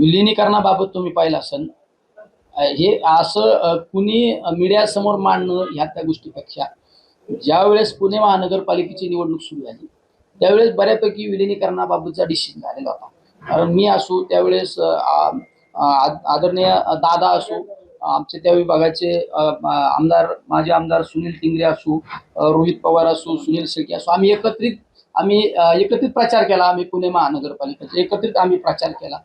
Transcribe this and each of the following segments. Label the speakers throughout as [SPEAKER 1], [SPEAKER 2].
[SPEAKER 1] विलिनीकरणाबाबत तुम्ही पाहिलं असेल, हे असं कुणी मीडियासमोर मांडणं ह्या त्या गोष्टीपेक्षा ज्यावेळेस पुणे महानगरपालिकेची निवडणूक सुरू झाली त्यावेळेस बऱ्यापैकी विलिनीकरणाबाबतचा डिसिजन झालेला होता. कारण मी असो त्यावेळेस आदरणीय दादा असो, आमचे त्या विभागाचे आमदार माजी आमदार सुनील टिंगरे असो, रोहित पवार असो, सुनील शेळके असो, आम्ही एकत्रित प्रचार केला. आम्ही पुणे महानगरपालिकेचा एकत्रित आम्ही प्रचार केला.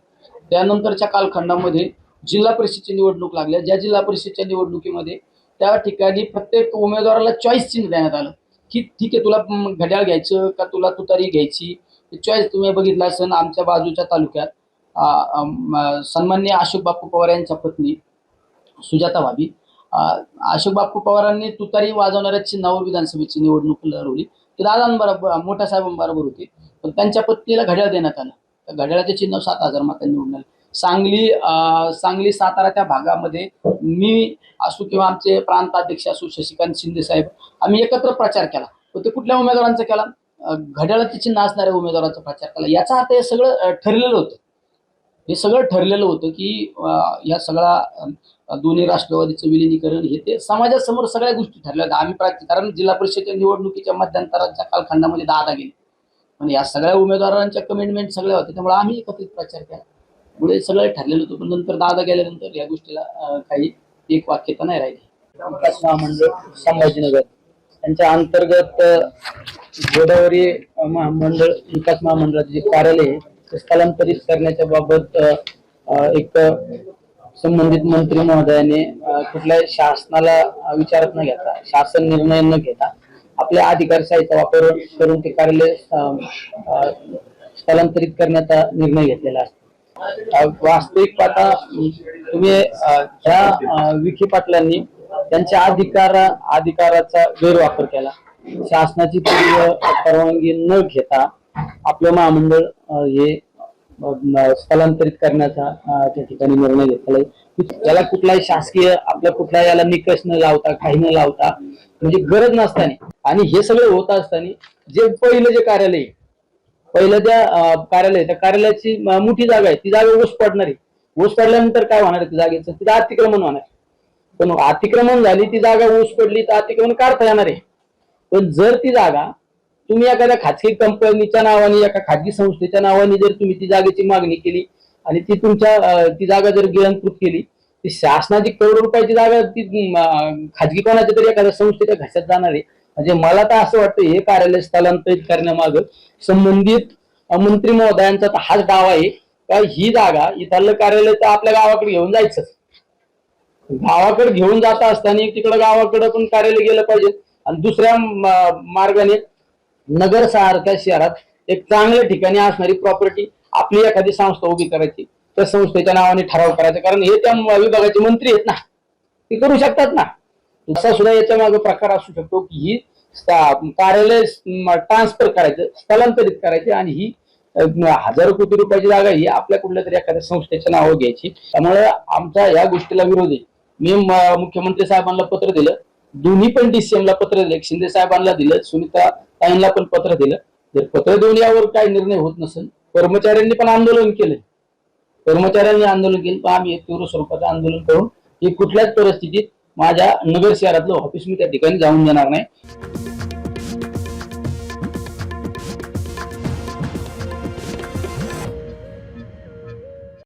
[SPEAKER 1] त्यानंतरच्या कालखंडामध्ये जिल्हा परिषदेची निवडणूक लागल्या. ज्या जिल्हा परिषदेच्या निवडणुकीमध्ये त्या ठिकाणी प्रत्येक उमेदवाराला चॉईस चिन्ह देण्यात आलं की ठीक आहे, तुला घड्याळ घ्यायचं का तुला तुतारी घ्यायची, चॉईस तुम्ही बघितलं असेल. आमच्या बाजूच्या तालुक्यात सन्माननीय अशोक बापू पवार यांच्या पत्नी सुजाता भाभी, अशोक बापू पवारांनी तुतारी वाजवणाऱ्या चिन्हावर विधानसभेची निवडणूक लढवली. ते दादांबरोबर मोठ्या साहेबांबरोबर होते, पण त्यांच्या पत्नीला घड्याळ देण्यात आलं. त्या घड्याळाचे चिन्ह 7,000 मतांनी निवडून आले. सांगली सातारा त्या भागामध्ये मी असो किंवा आमचे प्रांताध्यक्ष असो शशिकांत शिंदे साहेब, आम्ही एकत्र प्रचार केला. पण ते कुठल्या उमेदवारांचा केला? घड्याळाचे चिन्ह असणाऱ्या उमेदवारांचा प्रचार केला. याचा अर्थ हे सगळं ठरलेलं होतं. हे सगळं ठरलेलं होतं की या सगळा दोन्ही राष्ट्रवादीचं विलिनीकरण हे ते समाजासमोर सगळ्या गोष्टी ठरल्या. आम्ही कारण जिल्हा परिषदेच्या निवडणुकीच्या मध्यंतराच्या कालखंडामध्ये दादा गेले, पण या सगळ्या उमेदवारांच्या कमिटमेंट सगळ्या होत्या, त्यामुळे आम्ही एकत्रित प्रचार केला. पुढे सगळं ठरलेलं होतं. पण नंतर दादा गेल्यानंतर या गोष्टीला काही एक वाक्यता नाही राहिली. विकास महामंडळ संभाजीनगर यांच्या अंतर्गत गोदावरी महामंडळ विकास महामंडळाचे जे कार्यालय ते स्थलांतरित करण्याच्या बाबत एक संबंधित मंत्री महोदयाने कुठल्याही शासनाला विचारात न घेता, शासन निर्णय न घेता आपल्या अधिकारशाहीचा वापर करून ते कार्यालय स्थलांतरित करण्याचा निर्णय घेतलेला असतो. वास्तविक पाहता तुम्ही ह्या विखे पाटलांनी त्यांच्या अधिकाराचा गैरवापर केला. शासनाची परवानगी न घेता आपलं महामंडळ हे स्थलांतरित करण्याचा त्या ठिकाणी निर्णय घेतला. याला कुठलाही शासकीय आपल्या कुठल्या याला निकष न लावता, काही न लावता, म्हणजे गरज नसताना आणि हे सगळं होत असताना जे पहिलं जे कार्यालय त्या कार्यालयाची मोठी जागा आहे, ती जागा ओस पडणार आहे. ओस पडल्यानंतर काय होणार आहे? त्या जागेचं तिथं अतिक्रमण होणार. पण अतिक्रमण झाली, ती जागा ओस पडली तर अतिक्रमण काढता येणार आहे. पण जर ती जागा तुम्ही एखाद्या खाजगी कंपनीच्या नावाने, एका खाजगी संस्थेच्या नावाने जर तुम्ही ती जागेची मागणी केली आणि ती जागा जर गिळंकृत केली, ती शासनाची करोड रुपयाची जागा ती खाजगी कोणाच्या तरी एखाद्या संस्थेच्या घशात जाणार आहे. म्हणजे मला तर असं वाटतं हे कार्यालय स्थलांतरित करण्यामागं संबंधित मंत्री महोदयांचा तर हाच डाव आहे का ही जागा इथलं कार्यालय तर आपल्या गावाकडे घेऊन जायचं. गावाकडे घेऊन जाता असताना तिकडं गावाकडे पण कार्यालय गेलं पाहिजे आणि दुसऱ्या मार्गाने नगर सारख्या शहरात एक चांगल्या ठिकाणी असणारी प्रॉपर्टी आपली एखादी संस्था उभी करायची, त्या संस्थेच्या नावाने ठराव करायचा. कारण हे त्या विभागाचे मंत्री आहेत ना, ते करू शकतात ना. असा सुद्धा याच्या मागे प्रकार असू शकतो की ही कार्यालय ट्रान्सफर करायचं, स्थलांतरित करायचे आणि ही हजारो कोटी रुपयाची जागा ही आपल्या कुठल्या तरी एखाद्या संस्थेच्या नावावर घ्यायची. त्यामुळे आमचा या गोष्टीला विरोध आहे. मी मुख्यमंत्री साहेबांना पत्र दिलं, दोन्ही पण DCM ला पत्र दिलं, शिंदे साहेबांना दिलं, सुनीता ताईंना पण पत्र दिलं. जर पत्र देऊन यावर काही निर्णय होत नसेल, कर्मचाऱ्यांनी पण आंदोलन केलं, पण आम्ही तीव्र स्वरूपाचं आंदोलन करून ही कुठल्याच परिस्थितीत माझ्या नगर शहरातलं ऑफिस मी त्या ठिकाणी जाऊन देणार नाही.